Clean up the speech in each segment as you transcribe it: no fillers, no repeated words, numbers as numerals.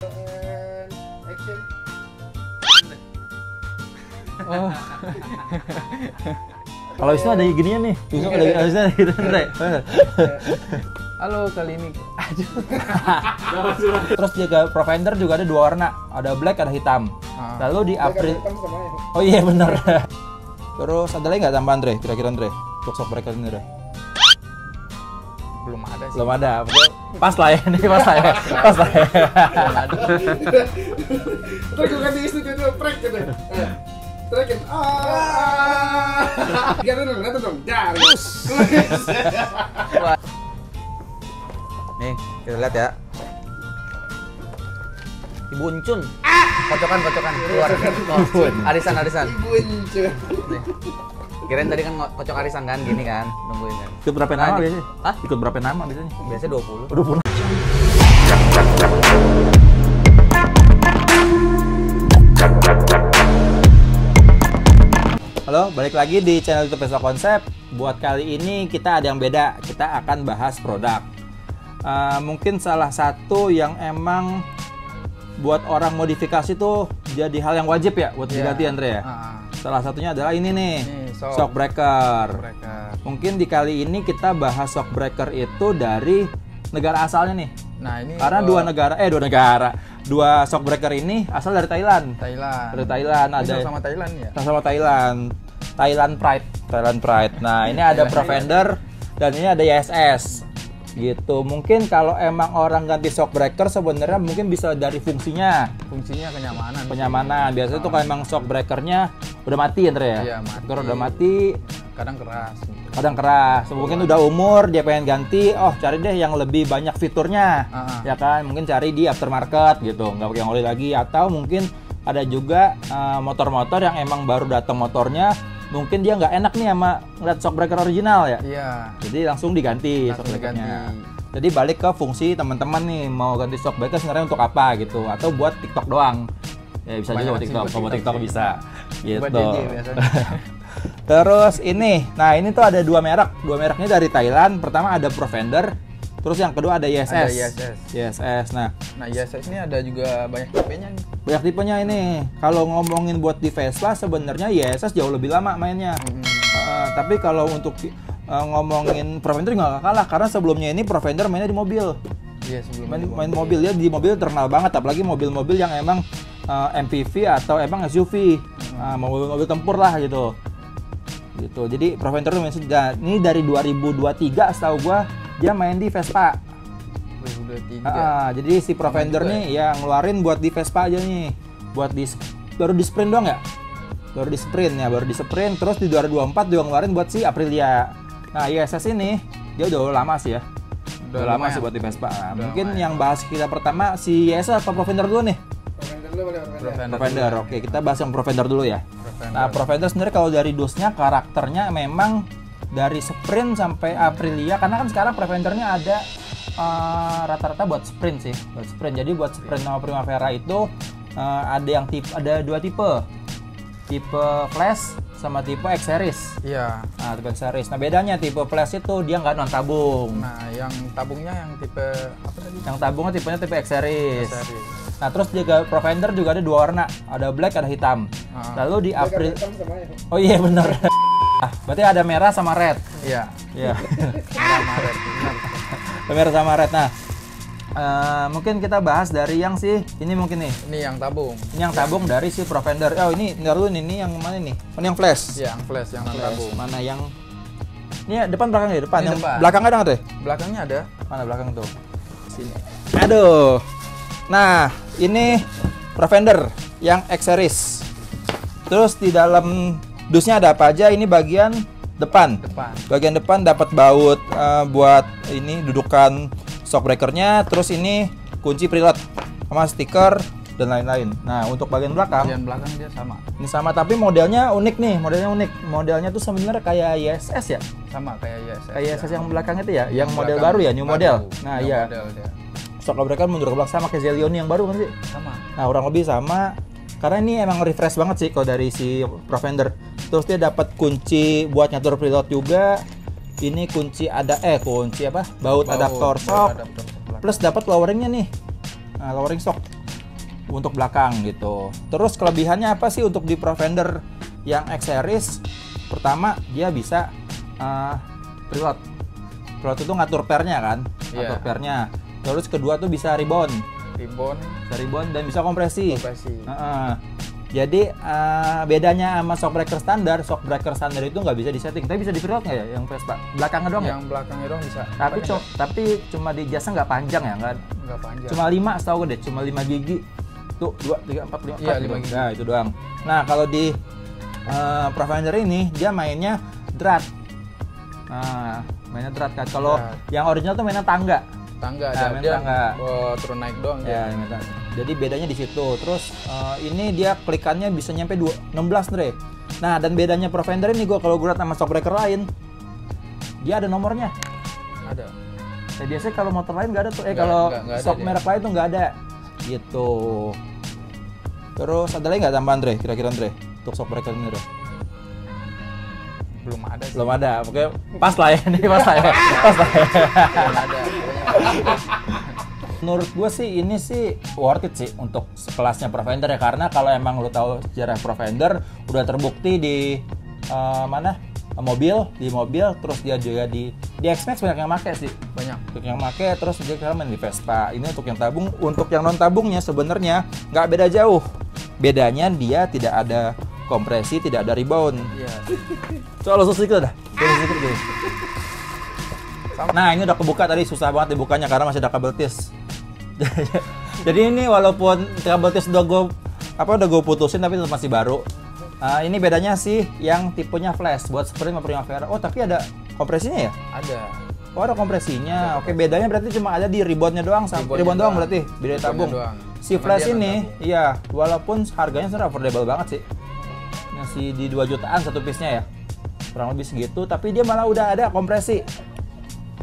Action. Oh. Kalau Wisnu ada ginian nih. Wisnu ada gitu, Andre. Halo, kali ini. Terus juga Provender juga ada dua warna, ada black, ada hitam. Lalu di April. Oh iya benar. Terus ada lagi nggak tambah Andre? Kira-kira Andre? Untuk shockbreaker ini Andre? Belum ada sih. Belum ada. Pas lah ya, ini pas lah ya. Pas lah ya. Belum ada. Terus gue ganti istri itu prank gitu. Terakhir. Lihat dong. Dar. Nih, kita lihat ya. Ibu Uncun. Kocokan keluar. Arisan. Ibu Uncun. Nih. Kirain tadi kan kocok arisan kan, gini kan, nungguin kan. Ikut berapa nama Nah, biasanya? Hah? Ikut berapa nama biasanya? Biasanya 20. 20. Halo, balik lagi di channel YouTube Vespa Konsep. Buat kali ini kita ada yang beda. Kita akan bahas produk. Mungkin salah satu yang emang buat orang modifikasi tuh jadi hal yang wajib ya buat diganti Andre ya. Salah satunya adalah ini nih, shockbreaker. Mungkin di kali ini kita bahas shockbreaker itu dari negara asalnya nih. Nah, ini Karena dua shockbreaker ini asal dari Thailand. Dari Thailand Ini ada sama Thailand ya. sama Thailand Pride. Nah, ini ada Provender dan ini ada YSS. Gitu. Mungkin kalau emang orang ganti shockbreaker sebenarnya mungkin bisa dari fungsinya kenyamanan. Biasanya tuh kalau emang shockbreakernya udah mati Andre ya. Iya, mati. Kalau udah mati Kadang keras. mungkin udah umur dia pengen ganti, cari deh yang lebih banyak fiturnya. Ya kan, mungkin cari di aftermarket gitu, nggak pakai yang oli lagi. Atau mungkin ada juga motor-motor yang emang baru datang motornya, mungkin dia nggak enak nih sama ngeliat shockbreaker original ya. Iya. Jadi langsung diganti shockbreakernya. Jadi balik ke fungsi teman-teman nih, mau ganti shockbreaker sebenarnya untuk apa gitu, atau buat TikTok doang. Ya bisa juga buat TikTok, kalau buat TikTok bisa. Gitu. Buat DJ biasanya. Terus ini tuh ada dua merek ini dari Thailand. Pertama ada Provender, terus yang kedua ada YSS. Ada YSS. Nah, YSS ini ada juga banyak tipenya nih. banyak tipenya ini. Kalau ngomongin buat di Vespa sebenarnya YSS jauh lebih lama mainnya. Tapi kalau untuk ngomongin Provender nggak kalah, karena sebelumnya ini Provender mainnya di mobil. Iya, sebelumnya Main mobil ya, di mobil terkenal banget, apalagi mobil-mobil yang emang MPV atau emang SUV, mobil-mobil tempur lah gitu. Jadi Provender tuh ini dari 2023 setahu gua dia main di Vespa. 2023. Jadi si Provender nih ya ngeluarin buat di Vespa aja nih, baru di sprint doang ya, baru di sprint. Terus di 2024 juga ngeluarin buat si Aprilia. Nah ISS ini dia udah lama sih ya. Udah lama sih buat di Vespa. Mungkin yang bahas kita pertama si YSS atau Provender dulu nih? Provender. Oke, kita bahas yang Provender dulu ya. Nah, Provender sebenarnya kalau dari dusnya karakternya memang dari Sprint sampai Aprilia, karena kan sekarang Provendernya ada rata-rata buat sprint sih, Jadi buat Sprint sama Primavera itu ada dua tipe Flash sama tipe X Series. Iya. Nah, tipe X Series. Nah, bedanya tipe Flash itu dia nggak non tabung. Nah, yang tabungnya yang tipe apa tadi? Yang tabungnya tipenya tipe X Series. Nah, terus juga Provender juga ada dua warna, ada black, ada hitam. Lalu di April. Oh iya benar. Berarti ada merah sama red. Iya. Merah sama red. Nah, mungkin kita bahas dari yang ini mungkin nih. Ini yang tabung. Ini yang tabung dari si Provender. Ini dulu ini yang mana nih? Ini yang flash. Iya, yang flash, yang non tabung. Mana yang ini depan belakang ya? Depan. Ini Yang depan. belakang ada nggak deh? Belakangnya ada. Mana belakang tuh? Sini. Aduh. Nah, ini Provender yang X Series. Terus di dalam dusnya ada apa aja? Ini bagian depan. Bagian depan dapat baut buat ini dudukan shockbreakernya. Terus ini kunci preload sama stiker dan lain-lain. Nah, untuk bagian belakang dia sama. Ini sama, tapi modelnya unik nih. Modelnya tuh sebenarnya kayak YSS ya. Sama kayak YSS. Kayak YSS yang belakang itu ya, yang model baru ya, new model. Nah, iya. Shockbreaker mundur ke belakang sama kayak Zelioni yang baru kan sih? Sama. Nah, kurang lebih sama. Karena ini emang refresh banget sih kalau dari si Provender. Terus dia dapat kunci buat nyatur preload juga. Ini kunci baut adaptor shock. Plus dapat loweringnya nih. Nah, lowering shock. untuk belakang gitu. Terus kelebihannya apa sih untuk di Profender yang X series? Pertama, dia bisa preload. Preload itu ngatur pairnya kan, ngatur pairnya. Terus kedua tuh bisa rebound, dan bisa kompresi. Jadi bedanya sama shockbreaker standar itu nggak bisa disetting, tapi bisa di preload nggak ya? Yang Vespa belakangnya doang? Yang belakangnya doang bisa. Tapi cuma di jasnya nggak panjang ya, nggak panjang. Cuma 5 setahu gue deh, cuma 5 gigi. Tuh 2, 3, 4, 5, 4 iya, gitu. 5 gigi. Nah itu doang. Nah kalau di Profender ini dia mainnya drat. Nah mainnya drat kan. Kalau yang original tuh mainnya tangga. Main tangga. Turun naik doang ya. Jadi bedanya di situ. Terus ini dia klikannya bisa nyampe 16 Dre. Nah dan bedanya Profender ini kalau gue liat sama shockbreaker lain, dia ada nomornya. Ada. Ya, biasanya kalau motor lain nggak ada tuh. Kalau shock merek lain tuh nggak ada. Gitu. Terus ada lagi nggak tambahan Dre? Kira-kira Dre untuk shockbreaker ini Dre? Belum ada sih. Belum ada. Oke, pas lah ya. Ini pas lah ya. Belum ada. Menurut gue sih ini sih worth it sih untuk sekelasnya Profender ya, karena kalau emang lu tahu sejarah Profender udah terbukti di mobil, terus dia juga di X-Max banyak yang make sih. Banyak yang make, terus dia sekarang main di Vespa. Ini untuk yang tabung, untuk yang non tabungnya sebenarnya nggak beda jauh. Bedanya dia tidak ada kompresi, tidak ada rebound. Iya. Coba lo sedikit dah. Gitu. Nah ini udah kebuka tadi, susah banget dibukanya karena masih ada kabel tis. Jadi ini walaupun kabel tis udah gue putusin tapi tetap masih baru. Ini bedanya sih yang tipenya flash buat Sprint sama Primavera. Oh tapi ada kompresinya ya? Ada. Oh ada kompresinya. Oke, bedanya berarti cuma ada di reboundnya doang, rebound doang berarti beda tabung. Si flash ini, iya, walaupun harganya sebenarnya affordable banget sih. Masih di 2 jutaan satu piece-nya ya. Kurang lebih segitu, tapi dia malah udah ada kompresi.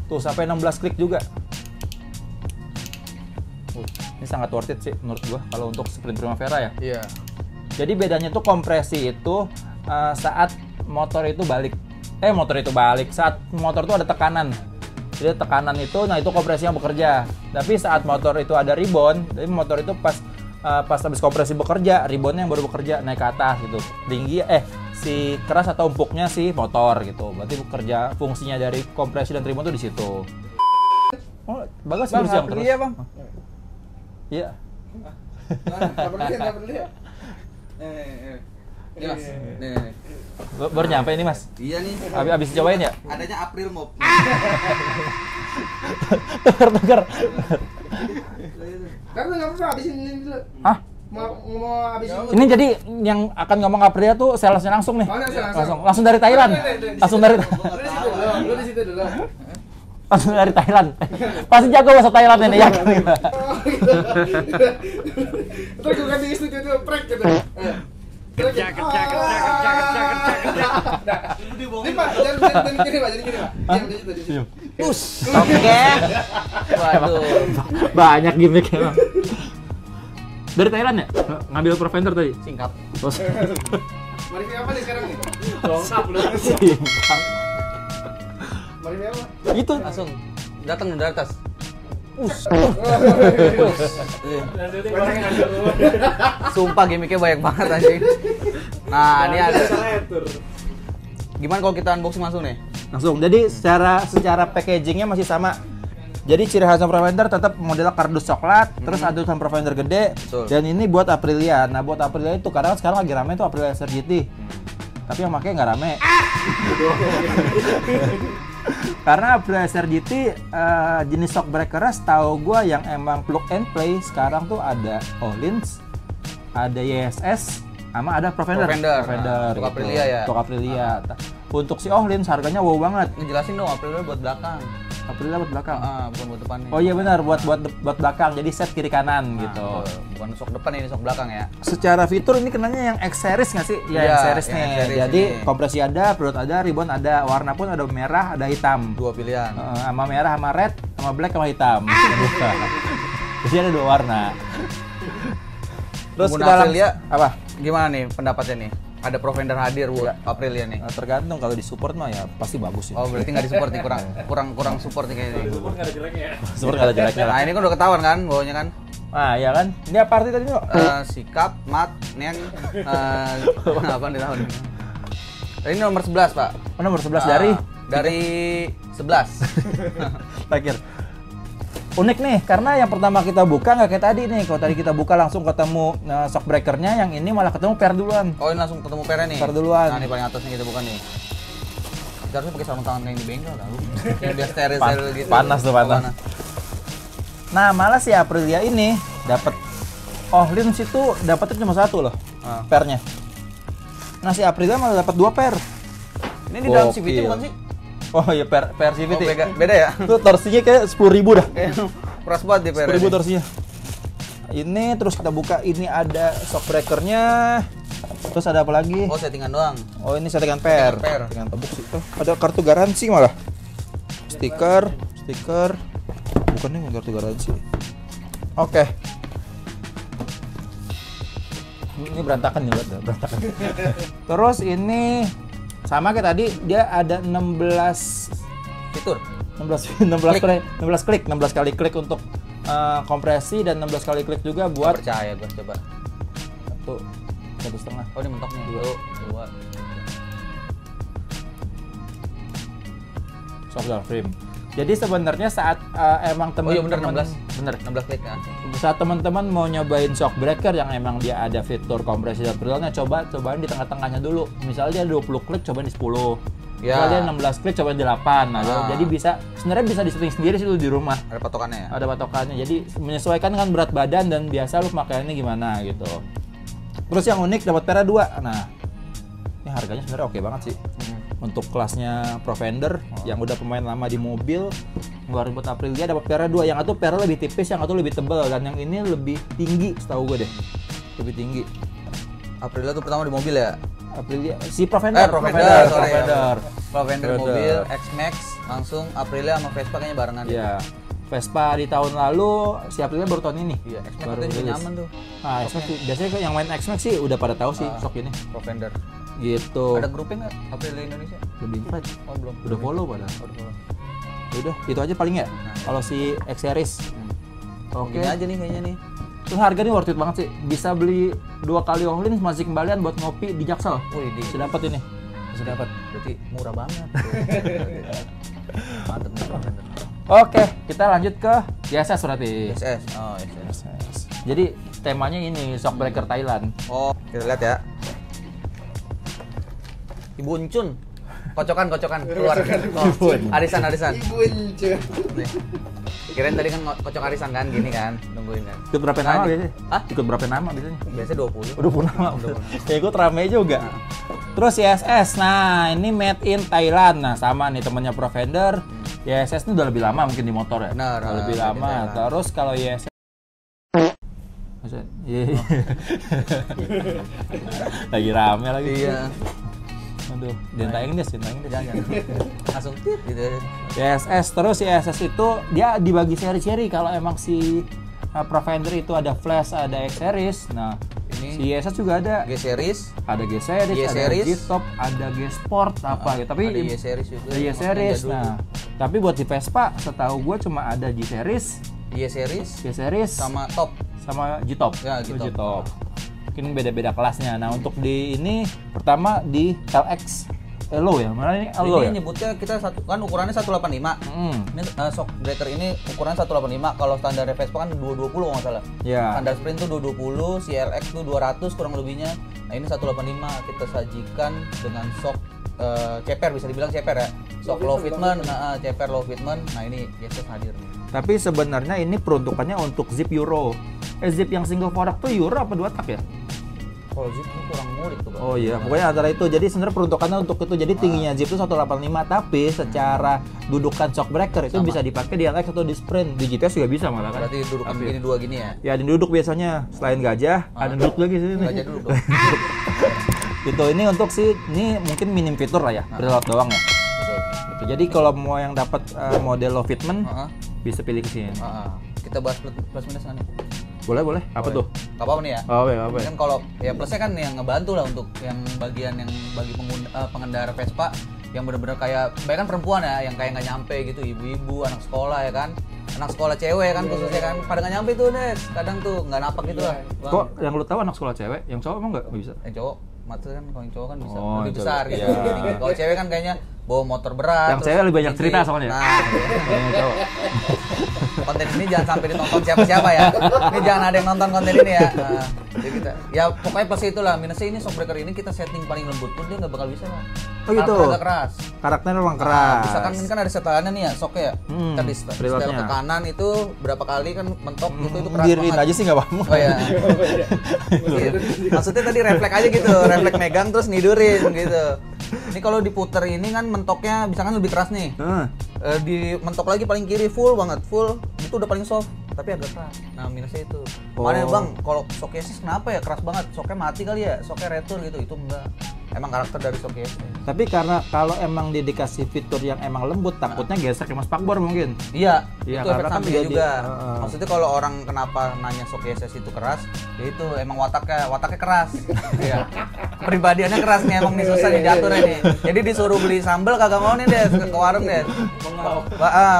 Tuh sampai 16 klik juga. Ini sangat worth it sih menurut gua kalau untuk Sprint Primavera ya. Iya. Jadi bedanya tuh kompresi itu saat motor itu balik. Saat motor tuh ada tekanan. Jadi tekanan itu, nah itu kompresinya bekerja. Tapi saat motor itu ada rebound, jadi motor itu pas habis kompresi bekerja, reboundnya yang baru bekerja naik ke atas gitu. Tinggi si keras atau empuknya si motor gitu. Berarti bekerja fungsinya dari kompresi dan rebound tuh di situ. Oh, bagus sih yang terus. Iya, Bang. Iya. Nggak perlu ya. Ini Mas. Nih. Baru nyampe ini Mas. Iya nih. Abis cobain ya? Adanya April Mop. Tuker. Karena nggak perlu habisin ini dulu. Hah? Mau habisin. Ini jadi yang akan ngomong Aprilia tuh salesnya langsung nih. Langsung dari Thailand. Lu di situ dulu. Langsung dari Thailand. Pasti jago bahasa Thailand ini ya. Terus gue ganti studio itu prank gitu. Cakep. Ini Pak, jangan gini Pak, jadi gini Pak. Diam di situ. Pus. Oke. Waduh. Banyak gimmick emang. Dari Thailand ya? Ngambil Profender tadi? Singkat. Mari apa nih sekarang nih? Lengkap lu. Mari apa? Itu Langsung datang dari atas. Sumpah gimmicknya banyak banget anjing. Nah, ini ada. Gimana kalau kita unboxing langsung nih? langsung. Jadi secara packagingnya masih sama. Jadi ciri khasnya Profender tetap model kardus coklat, terus ada tulisan Profender gede. Betul. Dan ini buat Aprilia. Nah buat Aprilia itu karena sekarang lagi rame tuh Aprilia SRGT. Tapi yang pakai nggak rame. Karena Aprilia SRGT jenis shockbreaker setahu gue yang emang plug and play sekarang tuh ada Öhlins, ada YSS, sama ada Profender. Nah, untuk Aprilia ya. Untuk Aprilia. Untuk si Öhlins harganya wow banget. Ngejelasin dong Aprilia buat belakang. Aprilia buat belakang. Bukan buat depan nih. Oh iya benar, buat belakang. Jadi set kiri kanan gitu. Betul. Bukan sok depan ini, sok belakang ya. Secara fitur ini kenanya yang X series nggak sih? Ya, Iya, X series yang nih. X series Jadi ini. kompresi ada, perut ada, ribbon ada, warna pun ada merah, ada hitam. Dua pilihan. Sama merah, sama red, sama black, sama hitam. Jadi ada dua warna. Terus Pengguna kita Aprilia, apa? Gimana nih pendapatnya nih? Ada Profender hadir buat Aprilia nih. Tergantung kalau di support mah ya pasti bagus sih. Oh berarti nggak disupport nih, kurang support nih kayaknya. Support nggak ada jeleknya lah. Nah ini kan udah ketahuan kan bawahnya kan? Nah, ya kan? Ini apa arti tadi, Nok? Sikap, mat, neng, apa nih tahun ini? Ini nomor 11, Pak. Oh, nomor 11 dari Dari 11. Takir. Unik nih, karena yang pertama kita buka nggak kayak tadi nih. Kalau tadi kita buka langsung ketemu shock breakernya, yang ini malah ketemu pair duluan. Oh, ini langsung ketemu pernya nih? Pair duluan. Nah, ini paling atasnya kita buka nih. Kita harusnya pakai sarung tangan kayak di bengkel tau. Yang biar steril gitu. Panas tuh, panas. Nah, malah si Aprilia ini dapat Ohlins itu dapatnya cuma satu loh, pairnya. Nah, si Aprilia malah dapat 2 pair. Ini di dalam CVT bukan sih? Oh iya, pair CVT. Oh, beda ya? Itu torsinya kayak 10.000 dah. Keras banget di pair. 10.000 torsinya. Ini terus kita buka, ini ada shock breakernya. Terus ada apa lagi? Oh, settingan doang. Oh, ini settingan pair. Settingan tabuk sih. Oh, ada kartu garansi malah. Stiker. Bukan nih kartu garansi. Oke. Ini berantakan nih, berantakan. Terus ini sama kayak tadi, dia ada 16 fitur. 16 kali klik untuk kompresi dan 16 kali klik juga buat percaya gue coba. 1,5. Oh, ini mentoknya. 2. Shock frame. Jadi sebenarnya saat emang teman-teman 16 klik kan. Saat teman-teman mau nyobain shock breaker yang emang dia ada fitur kompresi dan preloadnya, cobain di tengah-tengahnya dulu. Misalnya dia 20 klik, cobain di 10. Ya. Misalnya dia 16 klik, cobain di 8. Nah, jadi sebenarnya bisa disetting sendiri sih di rumah. Ada patokannya ya? Ada patokannya. Jadi menyesuaikan dengan berat badan dan biasa lu pakaiannya gimana gitu. Terus yang unik dapat pair 2. Nah, ini harganya sebenarnya oke banget sih. Untuk kelasnya Pro Fender yang udah pemain lama di mobil, ngeluarin buat Aprilia dapat pair 2. Yang satu pair lebih tipis, yang satu lebih tebal, dan yang ini lebih tinggi setahu gue deh. Lebih tinggi. Aprilia tuh pertama di mobil ya? Aprilia si Pro Fender. Pro Fender mobil X-Max langsung Aprilia sama Vespa kayaknya barengan. Iya. Vespa di tahun lalu, si Aprilia baru tahun ini. Iya, X-Max baru itu nyaman tuh. Nah, X-Max biasanya yang main X-Max sih udah pada tahu sih shock ini. Pro Fender. Gitu. Ada grupnya nggak Aprilia Indonesia? Belum invite. Oh, belum. Udah follow pada. Udah, itu aja paling ya. Kalau si X Series. Oke. Ini aja nih kayaknya nih. Terus harganya worth it banget sih. Bisa beli 2 kali Ohlins masih kembalian buat ngopi di Jaksel. Wih, bisa dapat ini. Bisa dapat. Berarti murah banget. Mantap nih Pro Fender. Oke, kita lanjut ke YSS berarti. YSS. Oh, YSS. Jadi temanya ini shock breaker Thailand. Oh, kita lihat ya. Ibu Uncun. Kocokan keluar. Oh, arisan. Ibu Uncun. Nih. Kirain tadi kan kocok arisan kan gini kan, nungguin kan. Ikut berapa nama biasanya? Hah? Ikut berapa nama biasanya? Biasanya 20. 20 nama. Ya ikut rame juga. Terus YSS. Nah, ini made in Thailand. Nah, sama nih temannya Pro Fender. YSS ini udah lebih lama mungkin di motor ya. Benar. Udah lebih lama. Terus kalau YSS lagi rame lagi. Iya. Aduh, dentangin deh, jangan. Langsung tit gitu. YSS. Terus YSS itu dia dibagi seri-seri. Kalau emang si Pro Fender itu ada Flash, ada X Series. Nah, ini si YSS juga ada G Series, ada G Series, ada G Top, ada G Sport apa gitu. Tapi ada Y Series juga. Y Series. Nah, tapi buat di Vespa setahu gue cuma ada G Series, Y Series, G Series sama Top, sama G Top. Ya, G Top. Mungkin beda-beda kelasnya. Nah, untuk di ini pertama di LX Elo ya, mana ini Elo ya? Ini nyebutnya kita satu kan ukurannya 185. Ini shock breaker ini ukuran 185. Kalau standar Vespa kan 220 kalau nggak salah. Ya. Standar Sprint tuh 220, si LX tuh 200 kurang lebihnya. Nah ini 185 kita sajikan dengan shock ceper, bisa dibilang ceper ya. Shock low fitment, ceper low fitment. Nah ini YSS hadir nih. Tapi sebenarnya ini peruntukannya untuk zip Euro. Zip yang single fork tuh Euro apa 2 tak ya? Kalau zip ini kurang ngulik tuh, Bang. Oh iya, pokoknya antara itu. Jadi sebenarnya peruntukannya untuk itu. Jadi tingginya zip itu 185, tapi secara dudukan shock breaker itu bisa dipakai di LX atau di Sprint. Di GTS juga bisa malah kan. Berarti dudukan begini dua gini ya? Ya, di duduk biasanya selain gajah, ada duduk lagi sini. Gajah duduk dong. Gitu, ini untuk ini mungkin minim fitur lah ya, preload doang ya. Betul. Gitu. Jadi kalau mau yang dapat model low fitment, bisa pilih ke sini. Kita bahas plus minus kan nih. Boleh. Apa tuh? Gak apa-apa nih ya. Apa? Kan kalau ya plusnya kan yang ngebantu lah untuk yang bagian yang bagi pengendara Vespa yang benar-benar kayak banyak kan perempuan ya yang kayak nggak nyampe gitu, ibu-ibu, anak sekolah ya kan. anak sekolah cewek kan khususnya kan pada nggak nyampe tuh Des, kadang tuh nggak napak gitu lah. Bang. Kok yang lu tahu anak sekolah cewek, yang cowok emang nggak bisa? Yang cowok maksudnya kan kalau yang cowok kan bisa Oh, lebih cowok. besar gitu. Iya. Kalau cewek kan kayaknya bawa motor berat. Yang cewek lebih banyak cerita soalnya. Nah, Yang cowok. konten ini jangan sampai ditonton siapa-siapa ya. Ini jangan ada yang nonton konten ini ya. Nah, jadi kita, ya pokoknya plus itulah minusnya ini shockbreaker ini kita setting paling lembut pun dia nggak bakal bisa lah. Oh gitu. Agak keras. Karakternya memang Nah, keras. misalkan ini kan ada setelannya nih ya, shocknya ya. Kan di setel preloadnya. ke kanan itu berapa kali kan mentok gitu itu keras Dirin banget. aja sih nggak apa-apa. Oh ya. Maksudnya tadi refleks aja gitu, refleks megang terus nidurin gitu. Ini kalau diputer ini kan mentoknya misalkan lebih keras nih. Di mentok lagi paling kiri full banget, full itu udah paling soft tapi agak keras. Nah minusnya itu. Makanya bang, kalau shock Yesus kenapa ya keras banget? Shocknya mati kali ya, shocknya retur gitu, itu enggak. Emang karakter dari shock Yesus. Tapi karena kalau emang dia dikasih fitur yang emang lembut, takutnya gesek sama spakbor mungkin. Iya, Iya, itu karena efek kan sampingnya dia juga. Maksudnya kalau orang kenapa nanya shock Yesus itu keras, ya itu emang wataknya keras. Iya. Pribadiannya keras nih, emang nih susah diatur nih. Jadi disuruh beli sambal kagak mau nih deh ke warung deh.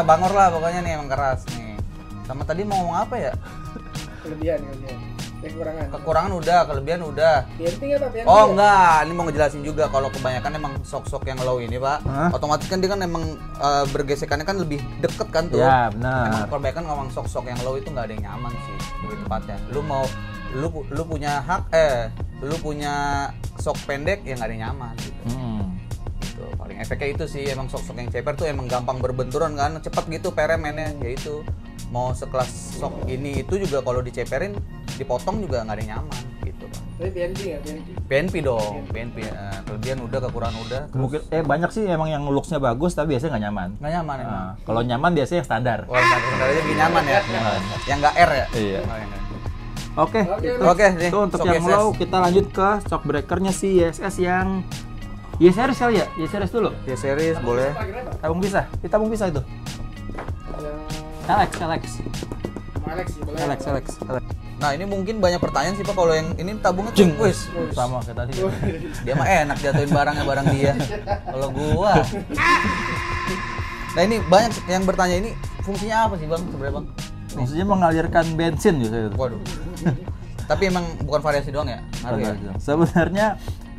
Bangor lah pokoknya nih emang keras nih. Sama tadi mau ngomong apa ya? Kelebihan. Kekurangan udah, kelebihan udah. PNP nggak Pak? PNP Oh nggak? enggak, ini mau ngejelasin juga kalau kebanyakan emang sok-sok yang low ini Pak. Otomatis kan dia kan emang bergesekannya kan lebih deket kan tuh. Ya benar. Emang kebanyakan ngomong sok-sok yang low itu nggak ada yang nyaman sih lebih tepatnya. Lu punya hak lu punya sok pendek yang nggak ada yang nyaman gitu. Gitu. Paling efeknya itu sih emang sok-sok yang ceper tuh emang gampang berbenturan kan, cepet gitu peremennya ya itu. Mau sekelas sok ini itu juga kalau diceperin dipotong juga nggak ada yang nyaman gitu Pak. Tapi PNP nggak? PNP? PNP dong, PNP. Kelebihan udah, kekurangan udah. Mungkin banyak sih emang yang looks-nya bagus tapi biasanya nggak nyaman. Nggak nyaman emang. Nah, kalau nyaman biasanya yang standar. Wah, standar aja lebih nyaman ya. Yang nggak R ya. Iya. Oh, yang nggak. Oke, Oke, nih, itu untuk shock yang YSS. low kita lanjut ke shock breakernya si YSS yang Y-series kali ya? Y-series dulu. Ya series boleh. Tabung pisah. Kita tabung pisah itu. Yang Alex. Alex sih boleh. Alex. Nah ini mungkin banyak pertanyaan sih Pak kalau yang ini tabungnya Jeng. tuh, wis. Sama kayak tadi. Dia mah enak jatuhin barang dia. Kalau gua. Nah ini banyak yang bertanya ini fungsinya apa sih Bang sebenarnya Bang? Maksudnya mengalirkan bensin gitu. Waduh. Tapi emang bukan variasi doang ya? Ngaruh ya? Sebenarnya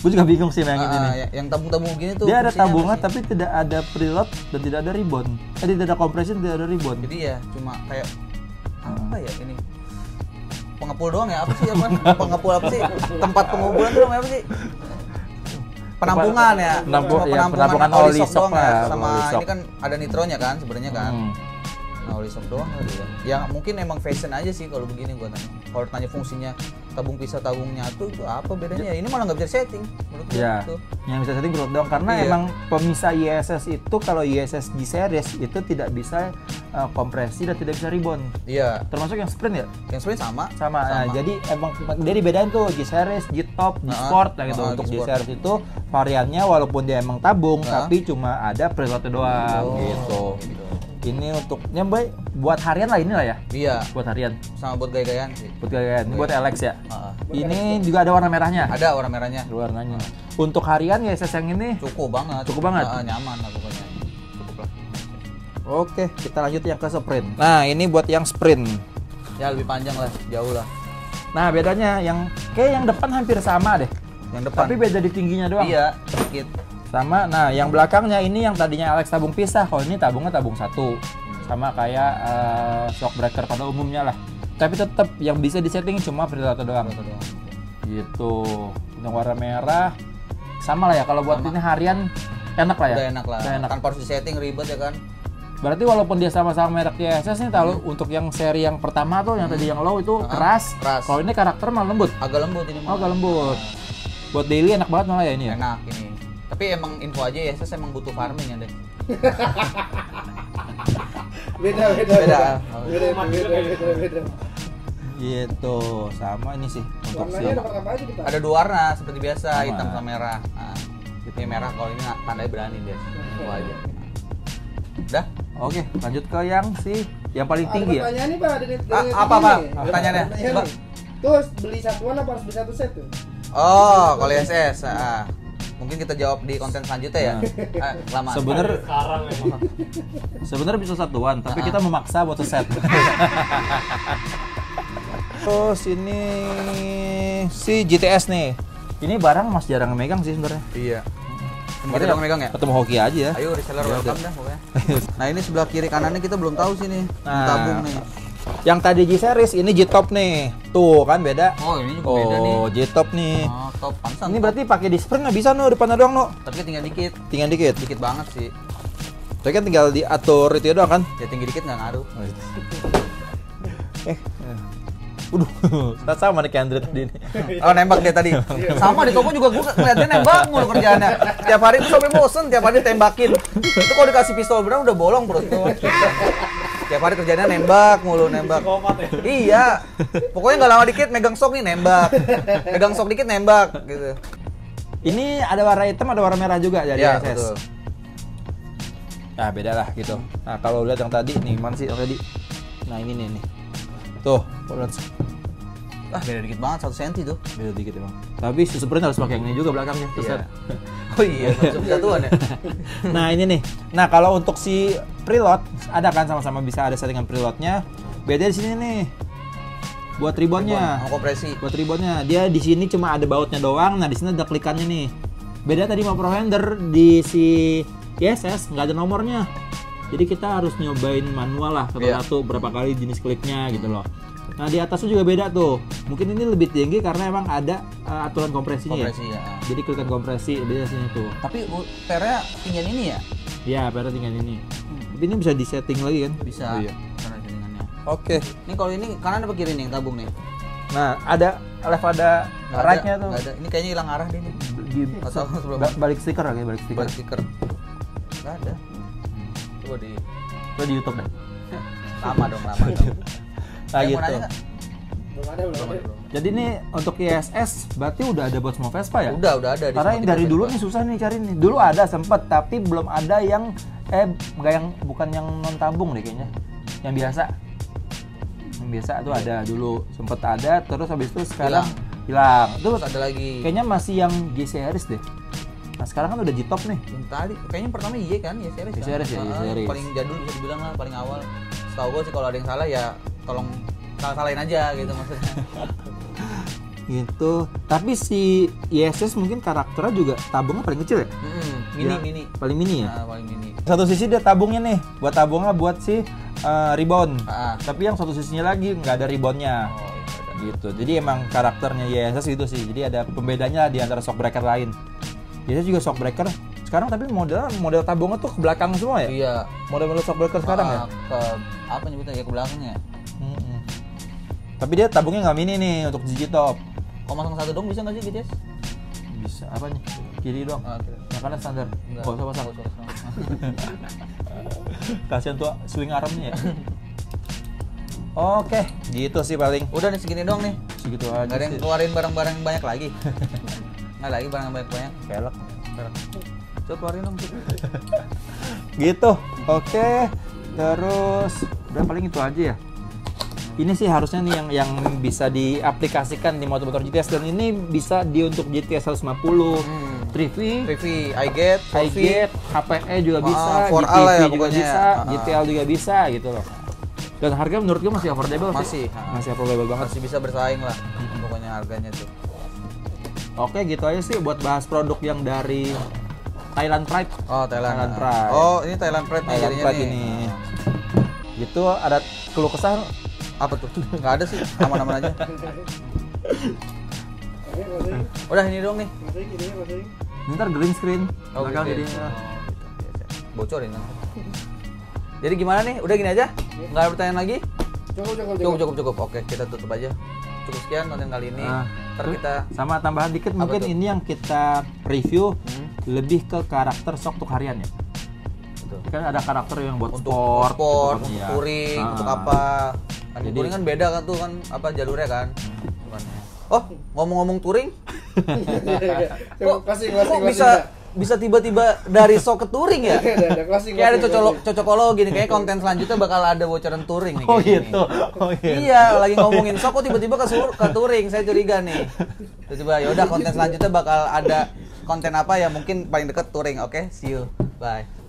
gue juga bingung sih yang ini nih. Yang tabung-tabung gini tuh Dia ada fungsinya tabungan apa sih? tapi tidak ada preload dan tidak ada ribbon. Tidak ada compression, tidak ada ribbon. Jadi ya cuma kayak apa ya ini? Pengepul doang ya? Apa sih apa? Pengepul apa sih? Tempat pengumpulan tuh namanya apa sih? Penampungan ya. Cuma penampungan oli shock shock doang ya. lah, Sama oli shock. ini kan ada nitronya kan sebenarnya kan. Nah, oli shock doang kali ya. Ya mungkin emang fashion aja sih kalau begini gua tanya. Kalau tanya fungsinya tabung pisah tabung nyatu itu apa bedanya? Ya ini malah nggak bisa setting menurut gua Ya, gitu. yang bisa setting preload doang karena Iya. emang pemisah ISS itu kalau ISS G-series itu tidak bisa kompresi dan tidak bisa ribbon. Iya. Termasuk yang sprint ya? Yang sebenarnya sama. Sama. Nah, jadi emang dia dibedain tuh G-series, G-top, G-sport gitu. Untuk G-sport. G-series itu variannya walaupun dia emang tabung Nah. tapi cuma ada preloadnya doang gitu. Ini untuk baik buat harian lah inilah ya. Iya. Buat harian. Sama buat gaya-gayaan sih. Buat kalian. Ini buat Alex ya. Heeh. Ini juga ada warna merahnya. Ada warna merahnya. Warnanya. Untuk harian ya ISS yang ini. Cukup banget. Cukup banget? Nyaman lah pokoknya. Cukup lah. Oke, kita lanjut yang ke sprint. Nah, ini buat yang sprint. Ya lebih panjang lah, jauh lah. Nah, bedanya kayak yang depan hampir sama deh. Yang depan. Tapi beda di tingginya doang. Iya, sedikit. Sama. Nah, yang belakangnya ini yang tadinya Alex tabung pisah, kalau ini tabungnya tabung satu. Sama kayak shock breaker pada umumnya lah. Tapi tetap yang bisa disetting cuma preload doang. Gitu. Yang warna merah sama lah ya kalau buat ini harian enak lah ya. Udah enak lah. Udah enak. Tanpa harus disetting ribet ya kan. Berarti walaupun dia sama-sama merek YSS nih, tahu untuk yang seri yang pertama tuh yang tadi yang low itu keras. Kalau ini karakter malah lembut. Agak lembut ini Oh, agak lembut. Buat daily enak banget malah ya ini ya. Enak ini. Tapi emang info aja ya, saya emang butuh farming ya deh. Beda. Gitu. Sama ini sih untuk Warnanya si. dapat apa aja kita? Ada dua warna seperti biasa, Sama. hitam sama merah. Nah, ini merah kalau ini tandanya berani deh. Info aja. Udah? Oke, lanjut ke yang paling tinggi ya. Pertanyaan nih Pak, dari apa, Pak? Pertanyaannya? Pertanyaan Pak. nih. Terus beli satuan apa harus beli satu set tuh? Oh, kalau SS, Mungkin kita jawab di konten selanjutnya ya. Lama. Sebenarnya bisa satuan, tapi kita memaksa buat seset. Terus ini si GTS nih. Ini barang Mas jarang megang sih sebenarnya. Iya. Kita megang ya? Ketemu hoki aja ya. Ayo reseller welcome dah pokoknya. Nah ini sebelah kiri kanannya kita belum tahu sih nih. Nah. Tabung nih. Yang tadi G series, ini G top nih. Tuh kan beda. Oh ini juga beda nih. Oh G top nih. Oh top pansan. Ini berarti pakai di sprint nggak bisa no, depannya doang no. Tapi tinggal dikit. Tinggal dikit. Dikit banget sih. Tapi kan tinggal diatur itu doang kan. Ya tinggi dikit nggak ngaruh. Waduh, sama nih kayak Andre tadi nih. Oh nembak dia tadi. Sama di toko juga gue ngeliatnya nembak mulu kerjaannya. Tiap hari tuh sampai bosen, tiap hari tembakin. Itu kalau dikasih pistol beneran udah bolong perut tuh. Tiap hari kerjanya nembak mulu, nembak. Iya. Pokoknya nggak lama dikit megang sok nih nembak. Megang sok dikit nembak gitu. Ini ada warna hitam, ada warna merah juga jadi Ya, SS. betul. Nah beda lah gitu. Nah kalau lihat yang tadi nih mana sih yang tadi? Nah ini nih. Tuh, Beda dikit banget 1 cm tuh. beda dikit emang. Tapi si sprint harus pakai yang ini juga belakangnya. Iya. Oh iya, bisa tuan ya. Nah ini nih. Nah kalau untuk si preload ada kan sama-sama bisa ada settingan preloadnya. Beda di sini nih. Buat ribonnya. Sama kompresi. Buat ribonnya. Dia di sini cuma ada bautnya doang. Nah di sini ada klikannya nih. Beda tadi sama Pro Handler di si ISS nggak ada nomornya. Jadi kita harus nyobain manual lah satu-satu berapa kali jenis kliknya gitu loh. Nah di atasnya juga beda tuh. Mungkin ini lebih tinggi karena emang ada aturan kompresinya Kompresi ya. Jadi klikan kompresi beda sini tuh. Tapi pernya tinggian ini ya? Ya pada tinggal ini. Tapi ini bisa disetting lagi kan? Bisa. Oh, iya. Karena settingannya. Oke. Ini kalau ini kanan apa kiri nih yang tabung nih? Nah ada left ada Nggak ada, right-nya tuh. nggak ada. Ini kayaknya hilang arah dia nih. Di, Nggak tahu sebelah mana. balik stiker lagi balik stiker. Balik stiker. Nggak ada. Coba di Itu di YouTube deh. lama dong. Nah Yang gitu. mau nanya nggak? Belum ada. Jadi ini untuk ISS berarti udah ada buat semua Vespa ya? Udah ada. di Karena semua yang tipe dari dulu Vespa. nih susah nih cari nih. Dulu ada sempet tapi belum ada yang nggak yang bukan yang non tabung deh kayaknya. Yang biasa. Yang biasa tuh ada dulu sempet ada terus habis itu sekarang hilang. Terus Terus ada lagi. kayaknya masih yang G series deh. Nah sekarang kan udah G top nih. Yang tadi kayaknya pertama Y kan, Y series. Y kan? series ya, Y Ah, series. paling jadul bisa dibilang lah, paling awal. Setahu gue sih kalau ada yang salah ya tolong salahin aja gitu maksudnya. Gitu. Tapi si ISS mungkin karakternya juga tabungnya paling kecil ya? Mini Ya, mini. Paling mini ya? Nah, paling mini. Satu sisi dia tabungnya nih, buat tabungnya buat si rebound. Ah. Tapi yang satu sisinya lagi nggak ada reboundnya. Oh, iya ada. Gitu. Jadi emang karakternya ISS itu sih. Jadi ada pembedanya di antara shock breaker lain. Biasanya juga shock breaker sekarang tapi model tabungnya tuh ke belakang semua ya? Iya. Model-model shock breaker sekarang ya? Ke apa nyebutnya ya ke belakangnya. Mm-mm. Tapi dia tabungnya nggak mini nih untuk Gigi top. Kalau masang satu dong bisa nggak sih GTS? Bisa apanya? Kiri dong. Oke. Yang kanan standar. Enggak. Nggak usah pasang. Nggak usah pasang. Kasihan tuh swing armnya ya. Oke, gitu sih paling. Udah nih segini doang nih. Segitu aja Nggak ada yang sih. keluarin barang-barang yang banyak lagi. Nggak lagi barang yang banyak-banyak. Pelek. Coba keluarin dong. Gitu. Oke. Terus udah paling itu aja ya. Ini sih harusnya nih yang bisa diaplikasikan di motor-motor GTS dan ini bisa di untuk GTS 150, 3V, 3V, iGate, 4V, iGate, HPE juga bisa, 4A lah ya GTV juga pokoknya. bisa, GTL juga bisa gitu loh. Dan harga menurut gue masih affordable Masih, sih. ha. Masih affordable banget. masih bisa bersaing lah. Pokoknya harganya tuh. Oke, gitu aja sih buat bahas produk yang dari Thailand Pride. Oh, Thailand. Thailand Pride. Oh, ini Thailand Pride nih Thailand jadinya Pride nih. ini. Gitu ada keluh kesah Apa tuh? Nggak ada sih, aman-aman aja. Udah ini dong nih. ntar green screen. Oh, Belakang gitu ya. jadinya. Bocorin kan. Jadi gimana nih? Udah gini aja? Nggak ada pertanyaan lagi? Cukup. Oke, kita tutup aja. Cukup sekian konten kali ini. Nah, Ntar kita sama tambahan dikit Apa mungkin tuh? ini yang kita review lebih ke karakter shock untuk harian ya. Betul. Kan ada karakter yang buat untuk sport, gitu kan, untuk ya. touring, Ah. untuk apa? Kan Jadi- touring kan beda kan tuh kan apa jalurnya kan. Oh, ngomong-ngomong touring, kok bisa tiba-tiba dari sok ke touring ya? Kayak ada cocokologi nih, kayak konten selanjutnya bakal ada bocoran touring nih. Oh kayaknya gitu. nih. Oh gitu. Iya, lagi ngomongin sok kok tiba-tiba ke touring, saya curiga nih. Tiba-tiba ya udah konten selanjutnya bakal ada konten apa ya mungkin paling deket touring. Oke, see you. Bye.